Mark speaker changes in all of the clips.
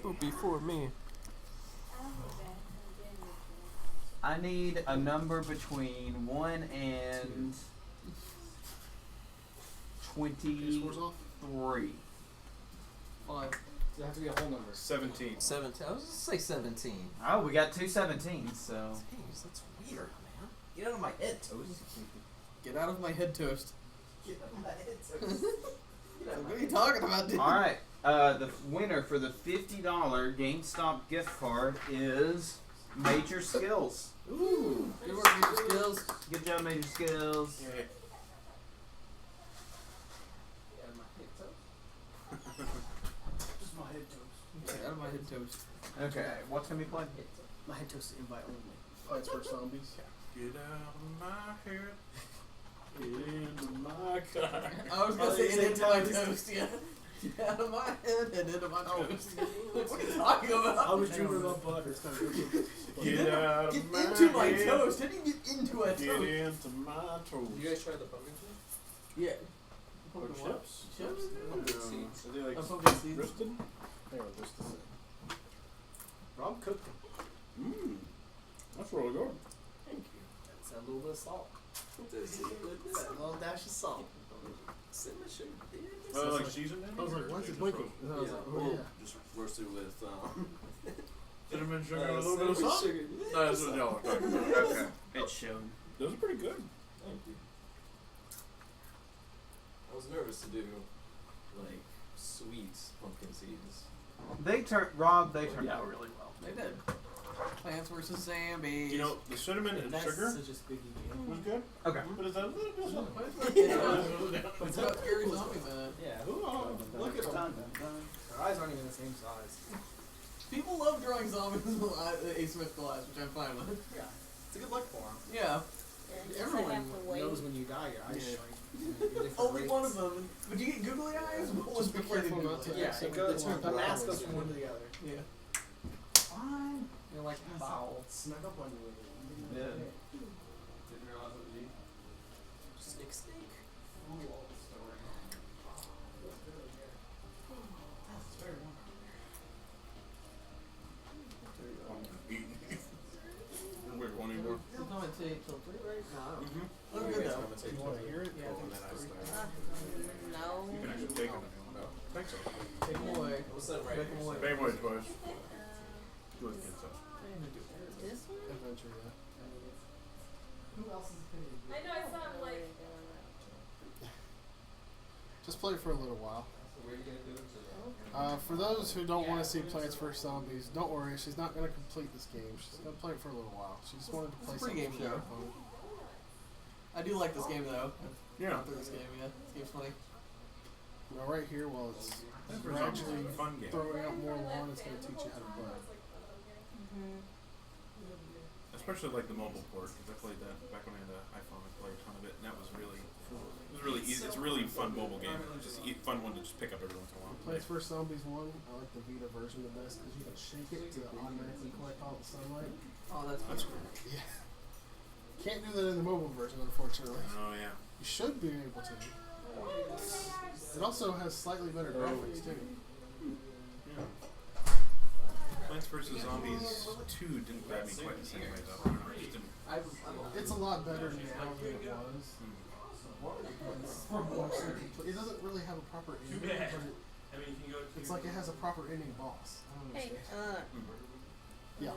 Speaker 1: Spoopy for me.
Speaker 2: I need a number between 1 and 23.
Speaker 3: 5. It has to be a whole number.
Speaker 4: 17.
Speaker 1: 17. I was just say 17.
Speaker 2: Oh, we got 2 17s, so.
Speaker 1: Jeez, that's weird, man. Get out of my head, Toast.
Speaker 3: Get out of my head toast.
Speaker 1: Get out of my head, Toast.
Speaker 3: What are you talking about, dude?
Speaker 2: Alright, the winner for the $50 GameStop gift card is Major Skills.
Speaker 3: Ooh. Good work, Major Skills.
Speaker 2: Good job, Major Skills.
Speaker 4: Yeah.
Speaker 3: Just my head toast. Get out of my head toast.
Speaker 2: Okay, what's going to be played?
Speaker 3: My head toast is invite only. Fights for zombies.
Speaker 4: Get out of my head. Get into my car.
Speaker 3: I was gonna say into my toast, yeah. Get out of my head and into my toast. What are you talking about?
Speaker 5: I was dreaming about butter. It's kind of good.
Speaker 4: Get out of
Speaker 3: Get
Speaker 4: my
Speaker 3: into my
Speaker 4: head.
Speaker 3: toast. How do you get into a toast?
Speaker 4: Get into my toast.
Speaker 1: You guys try the pumpkin seed?
Speaker 3: Yeah.
Speaker 5: Pumpkin
Speaker 3: what?
Speaker 5: chips?
Speaker 3: Chips?
Speaker 1: Pumpkin seeds.
Speaker 4: Are they like
Speaker 3: Pumpkin seeds.
Speaker 4: roasted?
Speaker 5: They are just the same. Rob cooked them.
Speaker 4: Mmm. That's really good.
Speaker 3: Thank you.
Speaker 5: That's a little bit of salt.
Speaker 1: That's
Speaker 3: A little dash of salt.
Speaker 1: cinnamon sugar.
Speaker 4: Like seasoned in?
Speaker 5: I was like, why is it blinking? And I was like, oh
Speaker 1: well,
Speaker 5: yeah.
Speaker 1: just roasted with
Speaker 4: Cinnamon sugar and a little bit of
Speaker 1: cinnamon
Speaker 4: salt?
Speaker 1: sugar.
Speaker 4: No, that's what y'all are talking about.
Speaker 2: Okay. It's shown.
Speaker 4: Those are pretty good.
Speaker 1: Thank you. I was nervous to do like sweet pumpkin seeds.
Speaker 2: They turned out really well.
Speaker 3: They did. Plants vs. Zombies.
Speaker 4: You know, the cinnamon and
Speaker 5: That's
Speaker 4: sugar
Speaker 5: such a biggie game.
Speaker 4: was good.
Speaker 2: Okay.
Speaker 4: But it's a little bit of something.
Speaker 3: It's about scary zombie, man.
Speaker 5: Yeah.
Speaker 2: Look at them.
Speaker 5: Their eyes aren't even the same size.
Speaker 3: People love drawing zombies with asymmetrical eyes, which I'm fine with.
Speaker 5: Yeah. It's a good look for them.
Speaker 3: Yeah.
Speaker 5: Everyone knows when you die, your eyes shrink.
Speaker 3: Only one of them. Would you get googly eyes? What was
Speaker 5: Just be
Speaker 3: before they
Speaker 5: careful not
Speaker 3: googly
Speaker 5: to-
Speaker 3: eyes?
Speaker 5: Yeah, it goes, the mask goes from one to the other.
Speaker 3: Yeah.
Speaker 2: Fine.
Speaker 5: You're like, foul. Snug up on you with it.
Speaker 2: Yeah.
Speaker 1: Didn't realize it was you. Snake.
Speaker 4: Wait, one anymore?
Speaker 3: It's not until you till 3, right?
Speaker 5: No.
Speaker 3: Look good though.
Speaker 5: You want to hear it?
Speaker 3: Yeah, I think it's 3.
Speaker 6: No.
Speaker 4: You can actually take them if you want to. I think so.
Speaker 3: Take them away.
Speaker 1: What's that right
Speaker 3: Take them away.
Speaker 4: Bang away twice. Good stuff.
Speaker 6: This one?
Speaker 5: Adventure, yeah.
Speaker 3: Who else is opinion?
Speaker 6: I know, I saw him like.
Speaker 5: Just play for a little while.
Speaker 1: So where are you gonna do it today?
Speaker 5: For those who don't want to see Plants vs. Zombies, don't worry, she's not going to complete this game. She's going to play it for a little while. She just wanted to play
Speaker 3: It's a pretty
Speaker 5: something
Speaker 3: game
Speaker 5: for
Speaker 3: show.
Speaker 5: fun.
Speaker 3: I do like this game though.
Speaker 4: Yeah.
Speaker 3: Gone through this game, yeah. This game's funny.
Speaker 5: Now right here, while it's
Speaker 4: Plants vs. Zombies
Speaker 5: gradually
Speaker 4: is a fun game.
Speaker 5: throwing out more lawn, it's going to teach you how to play.
Speaker 4: Especially like the mobile port, because I played that back when I had an iPhone. I played a ton of it, and that was really easy. It's a really fun mobile game. Just a fun one to just pick up every once in a while.
Speaker 5: Plants vs. Zombies 1, I like the Vita version the best because you can shake it to automatically collect all the sunlight.
Speaker 3: Oh, that's
Speaker 4: That's
Speaker 3: cool.
Speaker 4: cool.
Speaker 5: Yeah. Can't do that in the mobile version, unfortunately.
Speaker 4: Oh yeah.
Speaker 5: You should be able to. It also has slightly better graphics too.
Speaker 4: Yeah. Plants vs. Zombies 2 didn't grab me quite the same way though. I just didn't.
Speaker 5: It's a lot better now than it was. It doesn't really have a proper ending, but it's like it has a proper ending boss. I don't
Speaker 6: Hey,
Speaker 5: understand. Yeah.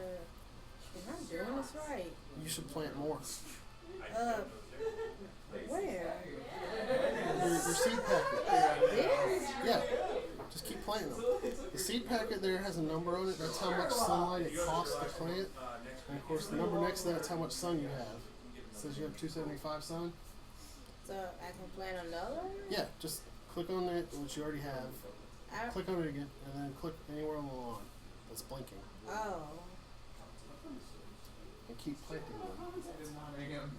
Speaker 6: if I'm doing this right,
Speaker 5: You should plant more.
Speaker 6: where?
Speaker 5: Your seed packet.
Speaker 6: This?
Speaker 5: Yeah. Just keep planting them. The seed packet there has a number on it. That's how much sunlight it costs to plant. And of course, the number next to that is how much sun you have. It says you have 275 sun.
Speaker 6: So I can plant another one?
Speaker 5: Yeah, just click on it, which you already have. Click on it again, and then click anywhere on the lawn that's blinking.
Speaker 6: Oh.
Speaker 5: And keep planting them.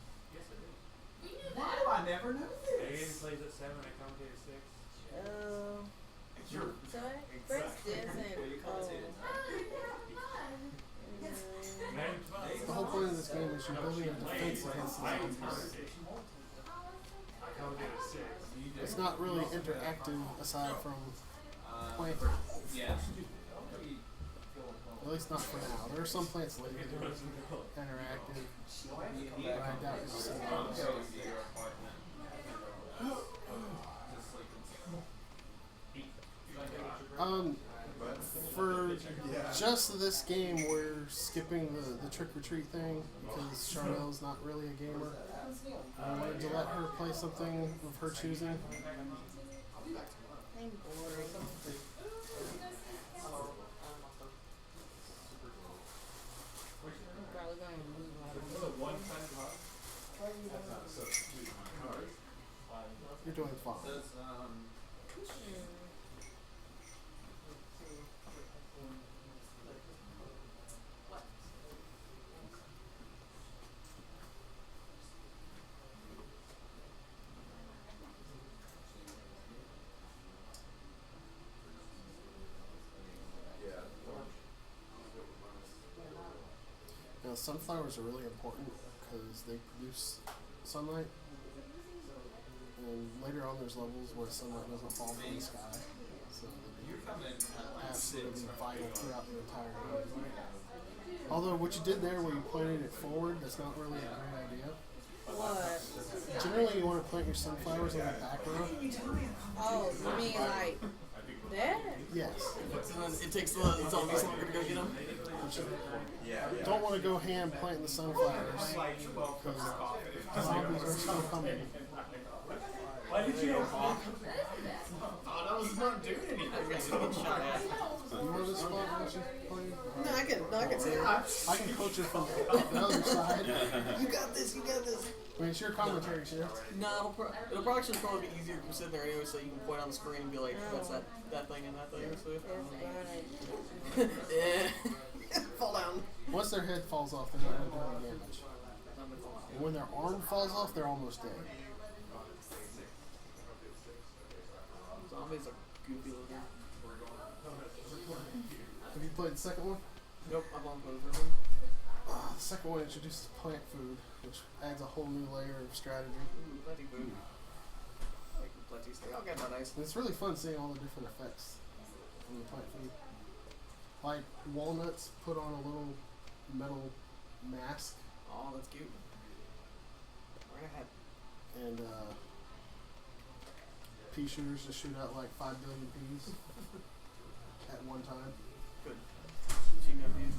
Speaker 2: Why do I never know
Speaker 7: Aiden plays at 7, I commentate at 6.
Speaker 6: Oh. So I press this and
Speaker 5: The whole point of this game is you're building a defense against the zombies.
Speaker 7: I commentate at 6.
Speaker 5: It's not really interactive aside from planting.
Speaker 2: Yeah.
Speaker 5: least not for now. There are some plants later that are interactive, but I doubt you'll see those. For just this game, we're skipping the trick or treat thing because Charnel's not really a gamer. I wanted to let her play something of her choosing.
Speaker 6: I'm bored. I'm probably going to lose my one.
Speaker 5: You're doing fine. Now, sunflowers are really important because they produce sunlight, and later on there's levels where sunlight doesn't fall from the sky, so they're absolutely vital throughout the entire game. Although what you did there where you pointed it forward, that's not really a great idea.
Speaker 6: What?
Speaker 5: Generally you want to plant your sunflowers on the back row.
Speaker 6: Oh, you mean like that?
Speaker 5: Yes.
Speaker 3: It takes the zombies longer to go get them.
Speaker 5: Don't want to go ham planting the sunflowers because zombies are still coming.
Speaker 7: Why did you?
Speaker 3: Oh, that was not doing anything. I guess I get shot at.
Speaker 5: You want this spot when she's playing?
Speaker 3: No, I can see it.
Speaker 5: I can coach her from the other side.
Speaker 3: You got this.
Speaker 5: I mean, it's your commentary shift.
Speaker 3: No, it'll probably actually probably be easier if you sit there anyway, so you can point on the screen and be like, that's that thing and that thing. So. Yeah. Fall down.
Speaker 5: Once their head falls off, they're not going to do any damage. And when their arm falls off, they're almost dead.
Speaker 3: Zombies are goofy looking.
Speaker 5: Have you played the second one?
Speaker 3: Nope, I've only played the first one.
Speaker 5: The second one introduces plant food, which adds a whole new layer of strategy.
Speaker 3: Ooh, plenty food. I like the plenty steak. I'll get that nice.
Speaker 5: And it's really fun seeing all the different effects from the plant food. Like walnuts put on a little metal mask,
Speaker 3: Oh, that's cute. Right ahead.
Speaker 5: and pea shooters just shoot out like 5 billion peas at one time.
Speaker 3: Good. She got these.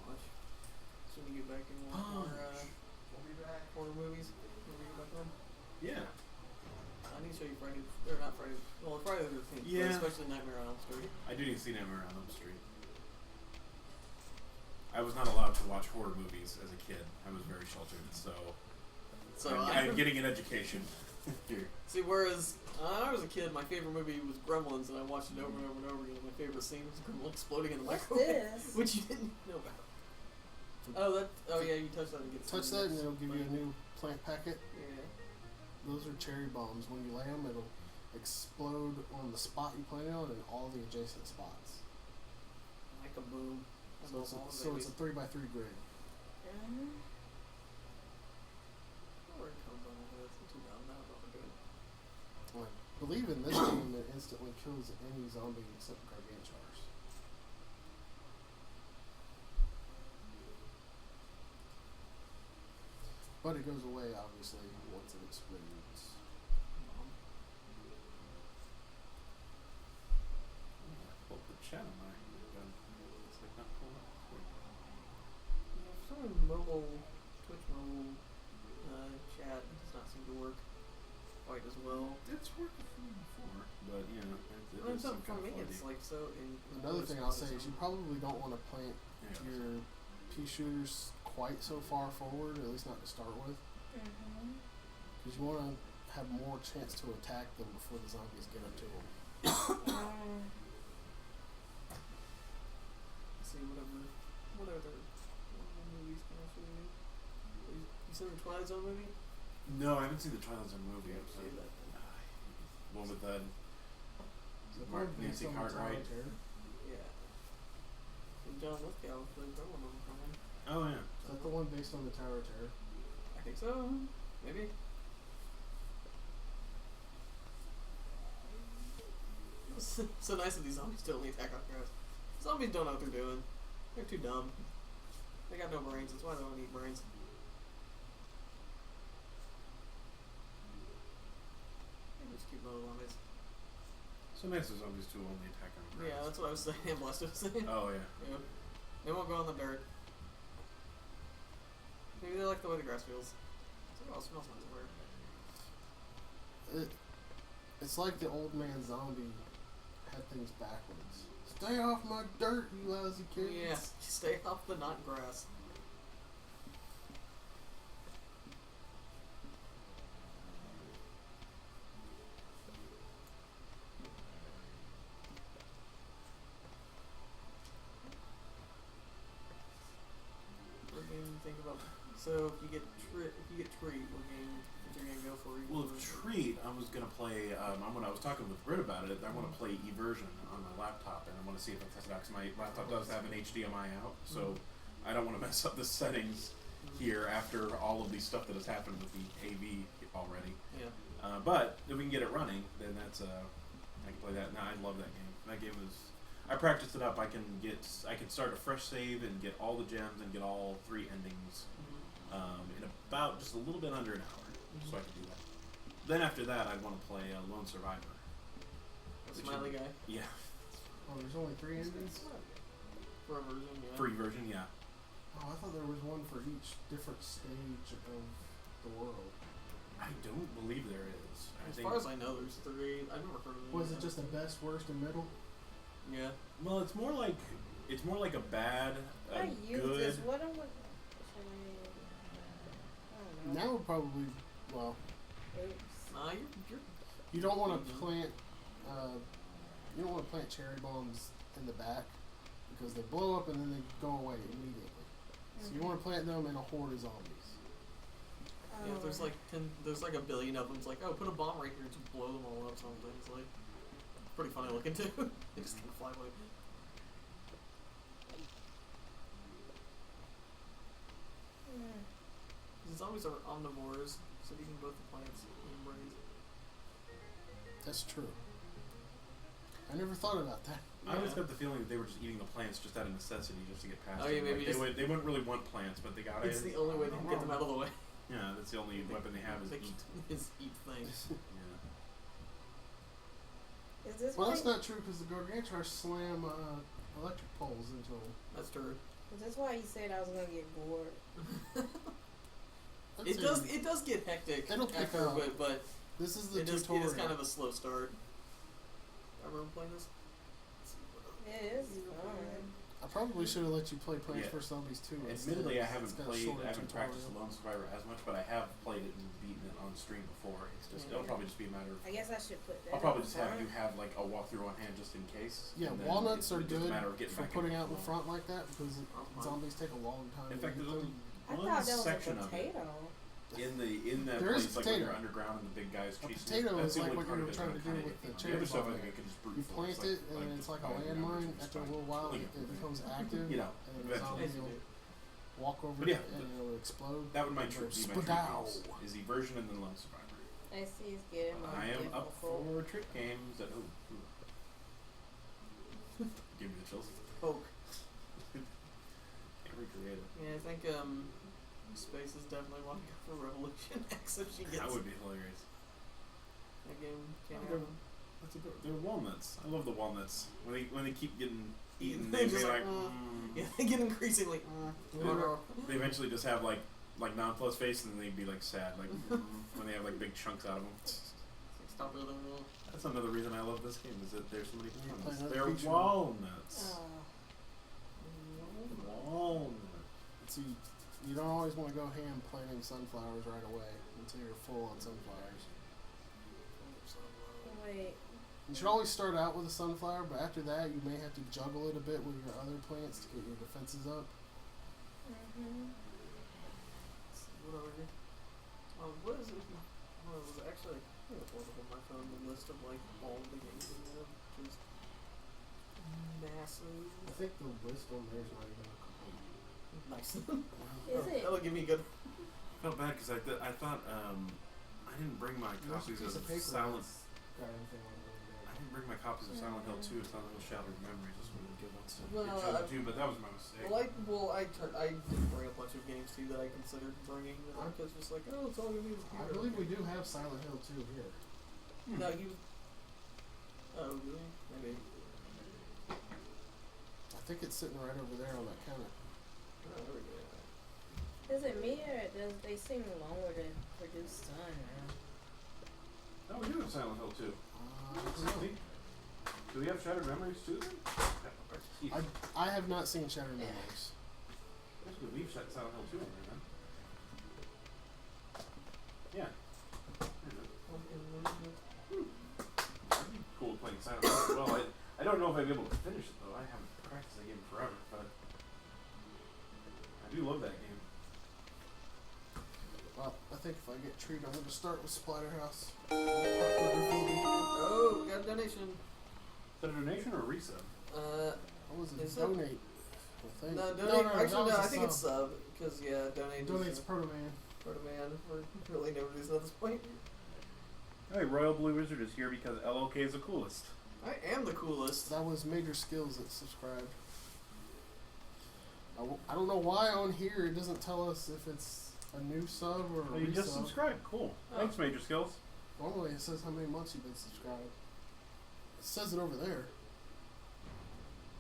Speaker 3: Watch. Soon you get back and watch more horror movies. When we get back on.
Speaker 4: Yeah.
Speaker 3: I need to show you Friday. Or not Friday. Well, Friday the 13th.
Speaker 4: Yeah.
Speaker 3: But especially Nightmare on Elm Street.
Speaker 4: I do need to see Nightmare on Elm Street. I was not allowed to watch horror movies as a kid. I was very sheltered, so I'm getting an education here.
Speaker 3: See, whereas when I was a kid, my favorite movie was Gremlins, and I watched it over and over and over again. My favorite scene was Gremlin exploding in the
Speaker 6: What's
Speaker 3: microwave,
Speaker 6: this?
Speaker 3: which you didn't know about. Oh yeah, you touch that and get
Speaker 5: Touch that, and it'll give you a new plant packet.
Speaker 3: Yeah.
Speaker 5: Those are cherry bombs. When you lay them, it'll explode on the spot you planted on and all the adjacent spots.
Speaker 3: Like a boom.
Speaker 5: So it's a 3x3 grid.
Speaker 3: Where it comes on over that's too down now, but we're good.
Speaker 5: I believe in this game it instantly kills any zombie except gargantuars. But it goes away obviously once it explodes.
Speaker 4: Pull up the chat on my gun. It's like not pulling up.
Speaker 3: Yeah, for some mobile, Twitch mobile chat does not seem to work quite as well.
Speaker 4: It's working for me before, but you know, it
Speaker 3: Well,
Speaker 4: is
Speaker 3: for
Speaker 4: some kind
Speaker 3: me,
Speaker 4: of
Speaker 3: it's
Speaker 4: funny.
Speaker 3: like so.
Speaker 5: Another thing I'll say is you probably don't want to plant
Speaker 4: Yeah.
Speaker 5: your pea shooters quite so far forward, at least not to start with, because you want to have more chance to attack them before the zombies get up to them.
Speaker 3: See what other movies can I show you? You seen the Twilight Zone movie?
Speaker 4: No, I haven't seen the Twilight Zone movie.
Speaker 3: See that.
Speaker 4: One with that
Speaker 5: Is that the
Speaker 4: Mark
Speaker 5: one based
Speaker 4: Nancy
Speaker 5: on the Tower
Speaker 4: Cartwright.
Speaker 5: of Terror?
Speaker 3: Yeah. And John Lithgow played that one on the phone.
Speaker 4: Oh yeah.
Speaker 5: Is that the one based on the Tower of Terror?
Speaker 3: I think so. Maybe. So nice that these zombies don't only attack on grass. Zombies don't know what they're doing. They're too dumb. They got no brains. That's why they don't eat brains. They just keep little zombies.
Speaker 4: So nice of zombies to only attack on grass.
Speaker 3: Yeah, that's what I was saying. Blessed was saying.
Speaker 4: Oh yeah.
Speaker 3: Yeah. They won't go in the dirt. Maybe they like the way the grass feels. It's like, oh, it smells nice everywhere.
Speaker 5: It's like the old man zombie had things backwards. Stay off my dirt, you lousy kids.
Speaker 3: Yeah, stay off the not grass. What game you think about? So if you get treat, what game if you're gonna go for?
Speaker 4: Well, if treat, I was gonna play. When I was talking with Britt about it, I want to play Eversion on my laptop, and I want to see if it tests it out. Because my laptop does have an HDMI out, so I don't want to mess up the settings here after all of the stuff that has happened with the AV already.
Speaker 3: Yeah.
Speaker 4: But if we can get it running, then that's I can play that. Now I love that game. That game is. I practiced it up. I can start a fresh save and get all the gems and get all 3 endings in about just a little bit under an hour. So I can do that. Then after that, I'd want to play Lone Survivor.
Speaker 3: The smiley guy.
Speaker 4: Yeah.
Speaker 5: Oh, there's only 3 endings?
Speaker 3: For a version, yeah.
Speaker 4: Free version, yeah.
Speaker 5: Oh, I thought there was one for each different stage of the world.
Speaker 4: I don't believe there is.
Speaker 3: As far as I know, there's 3. I've never heard of it.
Speaker 5: Was it just the best, worst, and middle?
Speaker 3: Yeah.
Speaker 4: Well, it's more like a bad,
Speaker 6: I use
Speaker 4: good.
Speaker 6: this. What am I? I don't know.
Speaker 5: Now would probably, well,
Speaker 6: Oops.
Speaker 3: Nah, you're
Speaker 5: you don't want to plant, cherry bombs in the back because they blow up and then they go away immediately. So you want to plant them in a horde of zombies.
Speaker 3: Yeah, there's like 10. There's like a billion of them. It's like, oh, put a bomb right here to blow them all up. Something. It's like pretty funny looking too. They just kind of fly away. The zombies are omnivores, so eating both the plants and brains.
Speaker 5: That's true. I never thought about that.
Speaker 4: I always got the feeling that they were just eating the plants just out of necessity, just to get past.
Speaker 3: Oh, yeah,
Speaker 4: it.
Speaker 3: maybe
Speaker 4: Like, they wouldn't really want plants, but they got
Speaker 3: It's
Speaker 4: it.
Speaker 3: the only way they can get them out of the way.
Speaker 4: Yeah, that's the only weapon they have is
Speaker 3: They
Speaker 4: eat.
Speaker 3: is eat things.
Speaker 4: Yeah.
Speaker 6: Is this
Speaker 5: Well,
Speaker 6: why?
Speaker 5: that's not true because the gargantuars slam electric poles into them.
Speaker 3: That's true.
Speaker 6: Is this why you said I was gonna get bored?
Speaker 3: It does get hectic
Speaker 5: It'll pick
Speaker 3: after a
Speaker 5: up.
Speaker 3: bit, but
Speaker 5: This is the
Speaker 3: it is
Speaker 5: tutorial.
Speaker 3: kind of a slow start. Everyone playing this?
Speaker 6: It is fun.
Speaker 5: I probably should have let you play Plants
Speaker 4: Yeah.
Speaker 5: vs Zombies 2.
Speaker 4: Admittedly, I haven't
Speaker 5: It's got a
Speaker 4: played,
Speaker 5: shorter
Speaker 4: I haven't
Speaker 5: tutorial.
Speaker 4: practiced Lone Survivor as much, but I have played it and beaten it on stream before. It's just, it'll probably just be a matter of.
Speaker 6: I guess I should put that.
Speaker 4: I'll probably
Speaker 6: up
Speaker 4: just have
Speaker 6: front.
Speaker 4: you have like a walkthrough on hand just in case.
Speaker 5: Yeah,
Speaker 4: and then
Speaker 5: walnuts
Speaker 4: it's
Speaker 5: are
Speaker 4: just a
Speaker 5: good
Speaker 4: matter of getting
Speaker 5: for
Speaker 4: back
Speaker 5: putting
Speaker 4: in.
Speaker 5: out in front like that because zombies take a long time
Speaker 4: In
Speaker 5: to
Speaker 4: fact,
Speaker 5: eat
Speaker 4: there's only
Speaker 5: them.
Speaker 6: I
Speaker 4: one
Speaker 6: thought that was a
Speaker 4: section of it
Speaker 6: potato.
Speaker 4: in that
Speaker 5: There is
Speaker 4: place, like when
Speaker 5: potato.
Speaker 4: you're underground and the big guys
Speaker 5: A
Speaker 4: chasing
Speaker 5: potato
Speaker 4: you. That's
Speaker 5: is
Speaker 4: the
Speaker 5: like
Speaker 4: only
Speaker 5: what
Speaker 4: part
Speaker 5: you
Speaker 4: of
Speaker 5: were
Speaker 4: it
Speaker 5: trying
Speaker 4: that
Speaker 5: to do
Speaker 4: kinda
Speaker 5: with
Speaker 4: hit
Speaker 5: the
Speaker 4: me.
Speaker 5: cherry
Speaker 4: other stuff, I
Speaker 5: bomb
Speaker 4: think
Speaker 5: there.
Speaker 4: you can just brute
Speaker 5: You
Speaker 4: force,
Speaker 5: plant
Speaker 4: like-
Speaker 5: it and
Speaker 4: like
Speaker 5: it's like a
Speaker 4: breaking ground
Speaker 5: landmine.
Speaker 4: and
Speaker 5: After a
Speaker 4: stuff.
Speaker 5: little while,
Speaker 4: Like,
Speaker 5: it becomes active.
Speaker 4: you know,
Speaker 5: and the
Speaker 4: eventually.
Speaker 5: zombie will walk over
Speaker 4: But
Speaker 5: it
Speaker 4: yeah,
Speaker 5: and it'll explode.
Speaker 4: That would my
Speaker 5: and
Speaker 4: trick
Speaker 5: go
Speaker 4: be my trick
Speaker 5: spadow.
Speaker 4: games, is Eversion and then Lone Survivor.
Speaker 6: I see it's getting more
Speaker 4: I am up
Speaker 6: difficult.
Speaker 4: for trick games that give me the chills.
Speaker 3: Poke.
Speaker 4: Can't recreate it.
Speaker 3: Yeah, I think Space is definitely want to go for Revolution X if she gets
Speaker 4: That would be hilarious.
Speaker 3: that game. Can't
Speaker 4: They're,
Speaker 3: happen.
Speaker 4: they're walnuts. I love the walnuts. When they keep getting eaten,
Speaker 3: They're
Speaker 4: they be
Speaker 3: just
Speaker 4: like.
Speaker 3: like, Yeah, they get increasingly.
Speaker 4: They eventually just have like nonplussed face, and then they'd be like sad, like when they have like big chunks out of them.
Speaker 3: Stop it, little.
Speaker 4: That's another reason I love this game is that there's so many
Speaker 5: You
Speaker 4: walnuts.
Speaker 5: play
Speaker 4: They're
Speaker 5: another creature.
Speaker 4: walnuts.
Speaker 6: Oh.
Speaker 4: Walnuts.
Speaker 5: See, you don't always want to go ham planting sunflowers right away until you're full on sunflowers.
Speaker 6: Wait.
Speaker 5: You should always start out with a sunflower, but after that, you may have to juggle it a bit with your other plants to get your defenses up.
Speaker 3: Whatever. What is it? Oh, it was actually. I think I pulled up on my phone the list of like all the games we have. Which is
Speaker 5: I think the list on there is not even complete.
Speaker 3: Nice.
Speaker 6: Is it?
Speaker 3: That'll give me a good.
Speaker 4: Felt bad because I thought I didn't bring my
Speaker 5: There's a
Speaker 4: copies
Speaker 5: piece
Speaker 4: of
Speaker 5: of paper
Speaker 4: Silent.
Speaker 5: that's got everything on it.
Speaker 4: I didn't bring my copies of Silent Hill 2 and Silent Hill Shattered Memories. This one would give one to
Speaker 3: Well,
Speaker 4: get chosen too, but that was my mistake.
Speaker 3: I did bring a bunch of games too that I considered bringing. Because it's like, oh, it's all gonna be.
Speaker 5: I believe we do have Silent Hill 2 here.
Speaker 3: No, he was. Oh, really? Maybe.
Speaker 5: I think it's sitting right over there on that counter.
Speaker 3: Oh, there we go.
Speaker 6: Is it me or does they seem longer to produce Sun now?
Speaker 4: No, we do have Silent Hill 2.
Speaker 5: I don't know.
Speaker 4: Do we have Shattered Memories too then?
Speaker 5: I have not seen Shattered Memories.
Speaker 4: There's good. We've shot Silent Hill 2 in there, man. Yeah. That'd be cool playing Silent Hill as well. I don't know if I'd be able to finish it though. I haven't practiced that game forever, but I do love that game.
Speaker 5: Well, I think if I get treated, I'm going to start with Splatterhouse.
Speaker 3: Oh, we got a donation.
Speaker 4: Is that a donation or a resub?
Speaker 5: What was it?
Speaker 3: Is it?
Speaker 5: Donate. I think.
Speaker 3: No, donate.
Speaker 5: that
Speaker 3: Actually,
Speaker 5: was
Speaker 3: no,
Speaker 5: a
Speaker 3: I think it's
Speaker 5: sub.
Speaker 3: sub. Because, yeah, donate.
Speaker 5: Donate's Proto Man.
Speaker 3: Proto Man. We're really never using at this point.
Speaker 4: Hey, Royal Blue Wizard is here because LOK is the coolest.
Speaker 3: I am the coolest.
Speaker 5: That was Major Skills that subscribed. I don't know why on here it doesn't tell us if it's a new sub or a
Speaker 4: You
Speaker 5: resub.
Speaker 4: just subscribed. Cool.
Speaker 3: Oh.
Speaker 4: Thanks, Major Skills.
Speaker 5: Normally it says how many months you've been subscribed. It says it over there.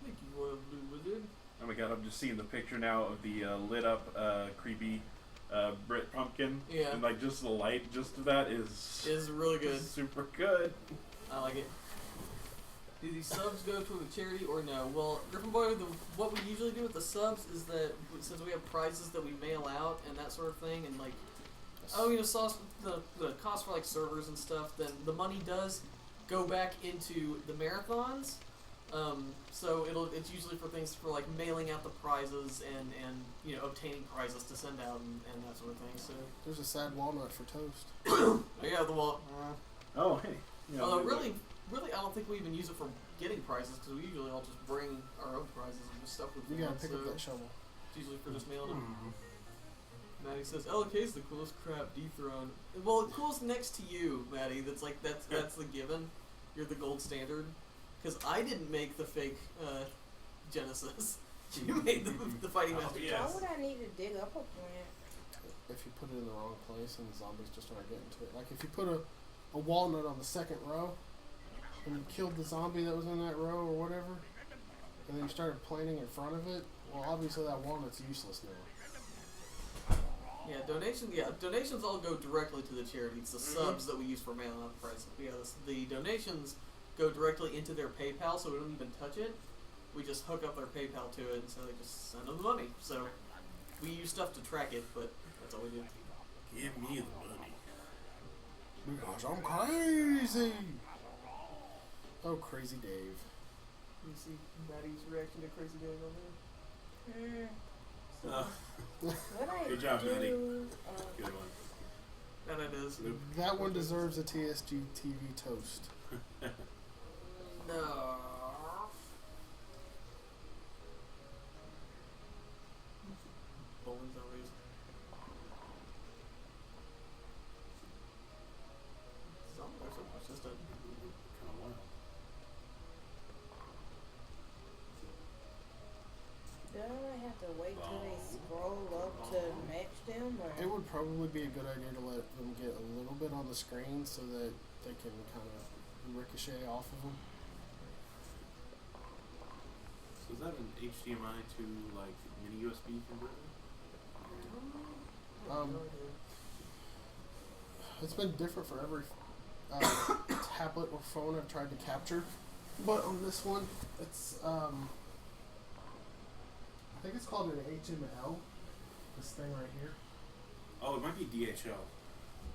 Speaker 3: Thank you, Royal Blue Wizard.
Speaker 4: Oh my god, I'm just seeing the picture now of the lit up, creepy Brit pumpkin.
Speaker 3: Yeah.
Speaker 4: And like just the light, just of that is
Speaker 3: Is really good.
Speaker 4: super good.
Speaker 3: I like it. Do these subs go to a charity or no? Well, Griffin Boy, what we usually do with the subs is that since we have prizes that we mail out and that sort of thing, and like, sauce the cost for like servers and stuff, then the money does go back into the marathons. So it's usually for things for like mailing out the prizes and obtaining prizes to send out and that sort of thing. So
Speaker 5: There's a sad walnut for toast.
Speaker 3: oh yeah, the wall.
Speaker 4: Oh hey. You know,
Speaker 3: Really, I don't think we even use it for getting prizes because we usually all just bring our own prizes and just stuff with
Speaker 5: You
Speaker 3: them.
Speaker 5: gotta pick
Speaker 3: so
Speaker 5: up that shovel.
Speaker 3: it's usually for just mailing them. Maddie says LK is the coolest crap dethroned. Well, the coolest next to you, Maddie. That's the given. You're the gold standard. Because I didn't make the fake Genesis. You made the fighting master.
Speaker 4: yes.
Speaker 6: Why would I need to dig up a plant?
Speaker 5: If you put it in the wrong place and the zombies just aren't getting to it. Like if you put a walnut on the second row and you killed the zombie that was in that row or whatever, and then you started planting in front of it, well obviously that walnut's useless now.
Speaker 3: Yeah, donations all go directly to the charity. It's the subs that we use for mailing out the prizes. Yeah, the donations go directly into their PayPal, so we don't even touch it. We just hook up their PayPal to it, and so they just send them the money. So we use stuff to track it, but that's all we do.
Speaker 4: Give me the money.
Speaker 5: Because I'm crazy! Oh, Crazy Dave.
Speaker 3: You see Maddie's reaction to Crazy Dave on there?
Speaker 6: What I
Speaker 4: Good job,
Speaker 6: do,
Speaker 4: Maddie. Good one.
Speaker 3: And it is.
Speaker 5: That one deserves a TSG TV toast.
Speaker 3: No. Bowling zombies. Zombies are so persistent.
Speaker 4: Kind of wild.
Speaker 6: do I have to wait till they scroll up to match them, or?
Speaker 5: It would probably be a good idea to let them get a little bit on the screen so that they can kind of ricochet off of them.
Speaker 4: So is that an HDMI to like mini USB converter?
Speaker 5: It's been different for every tablet or phone I've tried to capture, but on this one, it's I think it's called an HML. This thing right here.
Speaker 4: Oh, it might be DHL.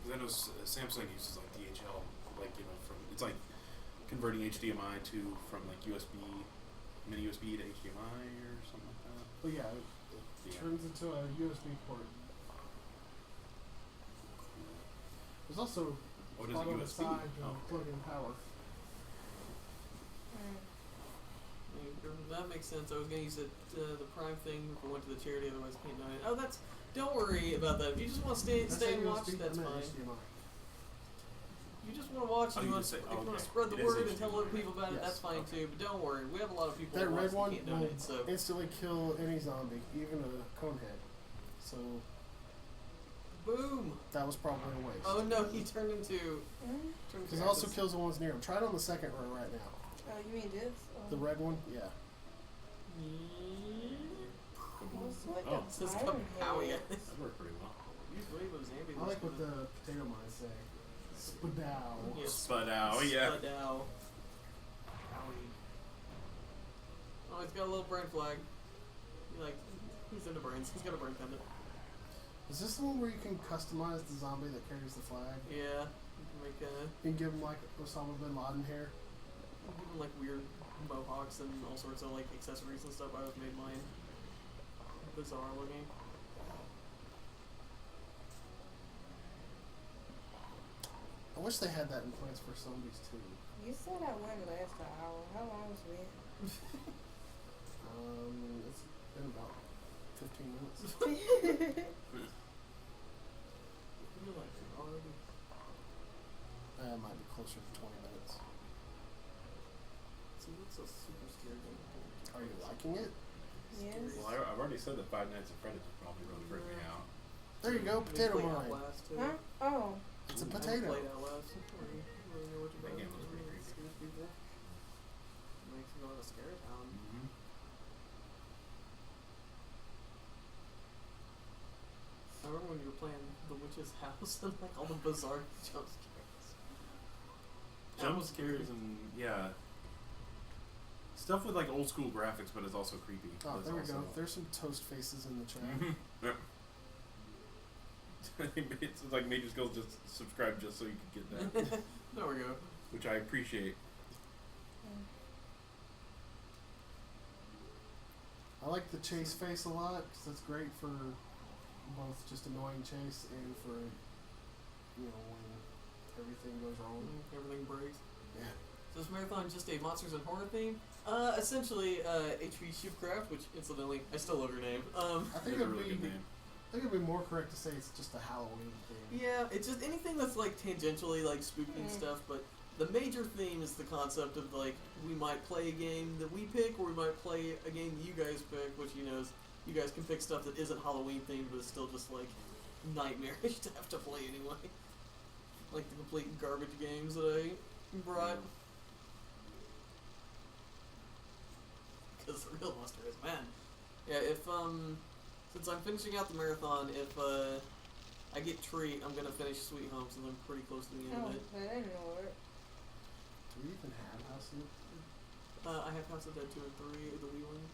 Speaker 4: Because I know Samsung uses like DHL, like from it's like converting HDMI from like mini USB to HDMI or something like that.
Speaker 5: But yeah, it turns into a USB port. There's also
Speaker 4: What is
Speaker 5: spot
Speaker 4: it,
Speaker 5: on the
Speaker 4: USB?
Speaker 5: side to
Speaker 4: Oh.
Speaker 5: plug in power.
Speaker 3: that makes sense. I was gonna use it, the Prime thing if I went to the charity, otherwise I can't donate. Oh, that's. Don't worry about that. If you just want to stay and watch, that's fine. You just want to watch and you want to spread the word and tell other people about it, that's fine too. But don't worry, we have a lot of people
Speaker 5: That
Speaker 3: who
Speaker 5: red one
Speaker 3: can't
Speaker 5: will
Speaker 3: donate, so.
Speaker 5: instantly kill any zombie, even a conehead. So
Speaker 3: Boom!
Speaker 5: that was probably a waste.
Speaker 3: Oh no, he turned into.
Speaker 5: Because it also kills the ones near him. Try it on the second row right now.
Speaker 6: Oh, you mean this?
Speaker 5: The red one? Yeah.
Speaker 6: What's like
Speaker 4: Oh.
Speaker 3: It's just
Speaker 6: a bone
Speaker 3: kapowie.
Speaker 6: head?
Speaker 4: That worked pretty well.
Speaker 3: Use wave of Zambi.
Speaker 5: I like what the potato mines say. Spadow.
Speaker 3: Yeah,
Speaker 4: Spadow, yeah.
Speaker 3: Spadow. Owie. Oh, he's got a little brain flag. He's into brains. He's got a brain pendant.
Speaker 5: Is this the one where you can customize the zombie that carries the flag?
Speaker 3: Yeah. You can make
Speaker 5: You can give him like Osama bin Laden hair.
Speaker 3: give him like weird mohawks and all sorts of like accessories and stuff. I have made mine bizarre looking.
Speaker 5: I wish they had that in Plants vs Zombies too.
Speaker 6: You said I wouldn't last an hour. How long was it?
Speaker 5: It's been about 15 minutes.
Speaker 3: You're like already.
Speaker 5: It might be closer to 20 minutes.
Speaker 3: See, that's a super scary game.
Speaker 5: Are you liking it?
Speaker 6: Yes.
Speaker 4: Well, I've already said that Five Nights at Freddy's would probably really freak me out.
Speaker 5: There you go, potato mine.
Speaker 3: Outlast, too.
Speaker 6: Huh? Oh.
Speaker 5: It's a
Speaker 3: I
Speaker 5: potato.
Speaker 3: played Outlast. You really know what you're
Speaker 4: That
Speaker 3: doing.
Speaker 4: game was pretty
Speaker 3: It
Speaker 4: creepy.
Speaker 3: scares people. Makes you go to a scary town.
Speaker 4: Mm-hmm.
Speaker 3: I remember when you were playing The Witch's House and like all the bizarre jump scares.
Speaker 4: Jump scares and yeah, stuff with like old school graphics, but it's also creepy.
Speaker 5: Oh,
Speaker 4: It's
Speaker 5: there we
Speaker 4: also-
Speaker 5: go. There's some toast faces in the chat.
Speaker 4: Mhm. Yep. It's like Major Skills just subscribed just so you could get that,
Speaker 3: There we go.
Speaker 4: which I appreciate.
Speaker 5: I like the chase face a lot because that's great for both just annoying chase and for, you know, when everything goes wrong.
Speaker 3: Everything breaks.
Speaker 5: Yeah.
Speaker 3: So this marathon just a monsters and horror theme? Essentially, HV Shipcraft, which incidentally, I still love your name.
Speaker 5: I think
Speaker 4: It's a
Speaker 5: it'd
Speaker 4: really
Speaker 5: be.
Speaker 4: good name.
Speaker 5: I think it'd be more correct to say it's just a Halloween thing.
Speaker 3: Yeah, it's just anything that's like tangentially like spooky and stuff, but the major theme is the concept of like we might play a game that we pick or we might play a game that you guys pick, which you know is you guys can pick stuff that isn't Halloween themed but is still just like nightmarish to have to play anyway. Like the complete garbage games that I brought. Because the real monster is man. Yeah, if since I'm finishing out the marathon, if I get Treat, I'm gonna finish Sweet Home since I'm pretty close to the end
Speaker 6: Oh,
Speaker 3: of it.
Speaker 6: that didn't work.
Speaker 5: Do we even have House of
Speaker 3: I have House of Dead 2 and 3, the Wii one.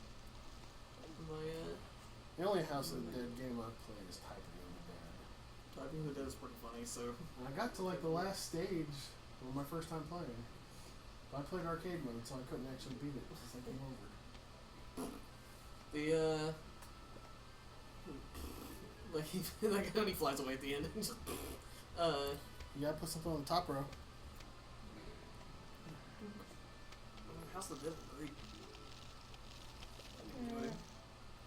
Speaker 5: The only House of the Dead game I play is Typing of the Dead.
Speaker 3: Typing of the Dead is pretty funny, so.
Speaker 5: And I got to like the last stage on my first time playing. But I played arcade mode, so I couldn't actually beat it because I came over.
Speaker 3: The, like, like when he flies away at the end and just,
Speaker 5: You gotta put something on the top row.
Speaker 3: House of the Dead is great.
Speaker 6: Mm.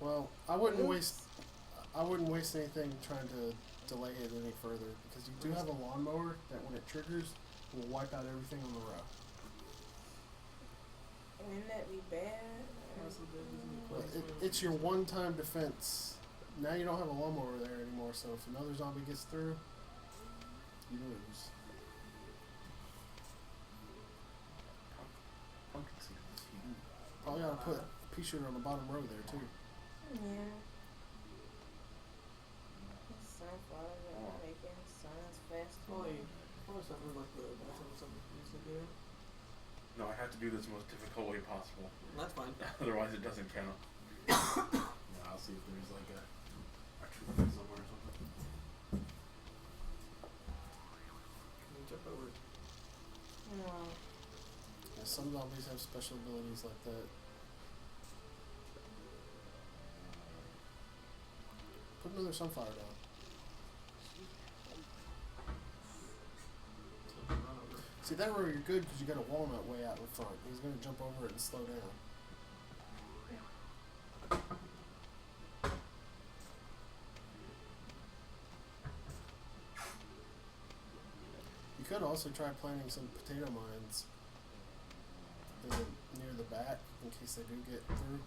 Speaker 5: Well, I wouldn't
Speaker 6: Oops.
Speaker 5: waste anything trying to delay it any further because you do have a lawnmower that when it triggers will wipe out everything on the row.
Speaker 6: Wouldn't that be bad?
Speaker 3: House of the Dead Disney
Speaker 5: But
Speaker 3: Plus.
Speaker 5: it's your one-time defense. Now you don't have a lawnmower there anymore, so if another zombie gets through, you lose.
Speaker 4: Pumpkin seeds.
Speaker 5: Probably ought to put a pea shooter on the bottom row there too.
Speaker 6: Yeah. Sunflowers are making science fast.
Speaker 3: Probably something like the bathroom something used to do.
Speaker 4: No, I have to do this the most difficult way possible.
Speaker 3: That's fine.
Speaker 4: Otherwise, it doesn't count. Yeah, I'll see if there's like a truth somewhere or something.
Speaker 3: Can you jump over it?
Speaker 6: No.
Speaker 5: Yeah, some zombies have special abilities like that. Put another sunflower down.
Speaker 3: Run over.
Speaker 5: See, that row you're good because you got a walnut way out in front. He's going to jump over it and slow down. could also try planting some potato mines near the back in case they do get through.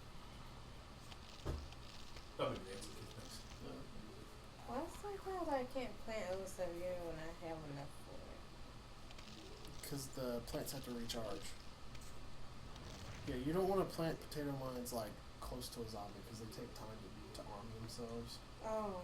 Speaker 4: Oh, maybe that's a good place.
Speaker 6: Why sometimes I can't plant other stuff here when I have enough for it?
Speaker 5: Because the plants have to recharge. Yeah, you don't want to plant potato mines like close to a zombie because they take time to arm themselves.
Speaker 6: Oh.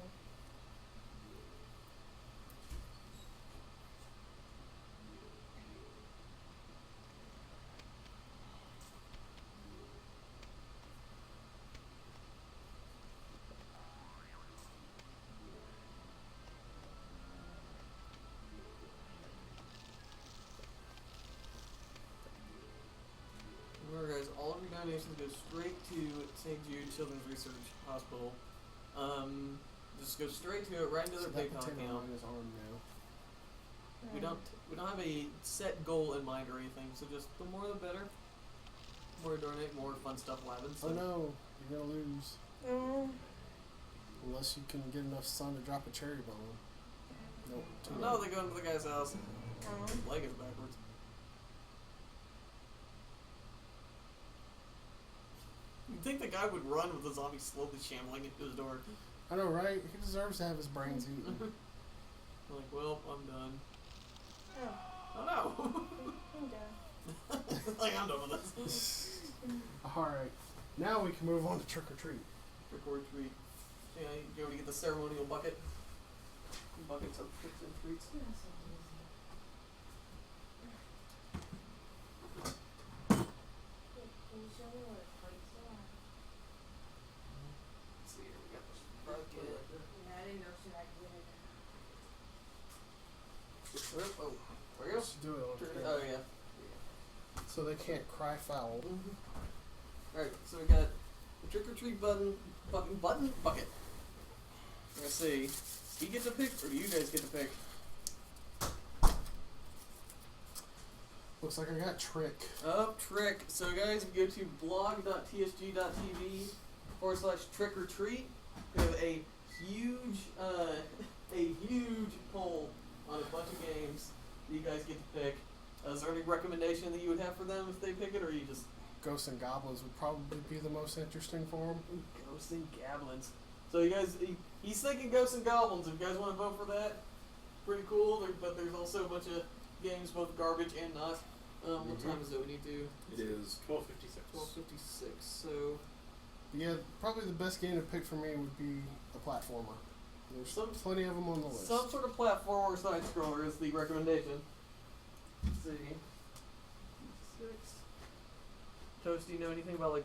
Speaker 3: Remember, guys, all of your donations go straight to St. Jude Children's Research Hospital. Just go straight to it, right into
Speaker 5: So
Speaker 3: their
Speaker 5: that
Speaker 3: PayPal
Speaker 5: potato
Speaker 3: account.
Speaker 5: mine is armed now.
Speaker 3: We don't have a set goal in mind or anything, so just the more the better. The more you donate, more fun stuff will happen. So
Speaker 5: Oh no, you're gonna lose. Unless you can get enough sun to drop a cherry bomb. Nope. Too
Speaker 3: no,
Speaker 5: late.
Speaker 3: they go into the guy's house. His leg is backwards. You'd think the guy would run with the zombie slowly shambling into his door.
Speaker 5: I know, right? He deserves to have his brains eaten.
Speaker 3: Like, well, I'm done.
Speaker 6: Oh,
Speaker 3: Oh no!
Speaker 6: I'm done.
Speaker 3: Like, I'm done with this.
Speaker 5: Alright. Now we can move on to trick or treat.
Speaker 3: Trick or treat. Yeah, you go to get the ceremonial bucket. Buckets of tricks and treats. Let's see here, we got this bucket. Oh, where else?
Speaker 5: Let's do it on camera.
Speaker 3: Oh, yeah.
Speaker 5: So they can't cry foul.
Speaker 3: Alright, so we got the trick or treat bucket. Let's see. Do you get to pick, or do you guys get to pick?
Speaker 5: Looks like I got trick.
Speaker 3: Trick. So guys, if you go to blog.tsg.tv/trick or treat, we have a huge poll on a bunch of games that you guys get to pick. Is there any recommendation that you would have for them if they pick it, or you just
Speaker 5: Ghosts and goblins would probably be the most interesting for them.
Speaker 3: Ghosts and Goblins? So you guys, he's thinking Ghosts and Goblins. If you guys want to vote for that, pretty cool. But there's also a bunch of games, both garbage and not. What time is it? We need to.
Speaker 4: It is 12:56.
Speaker 3: 12:56. So
Speaker 5: Yeah, probably the best game to pick for me would be a platformer. There's
Speaker 3: Some-
Speaker 5: plenty of them on the list.
Speaker 3: some sort of platform or side scroller is the recommendation. Let's see. 6. Toast, do you know anything about like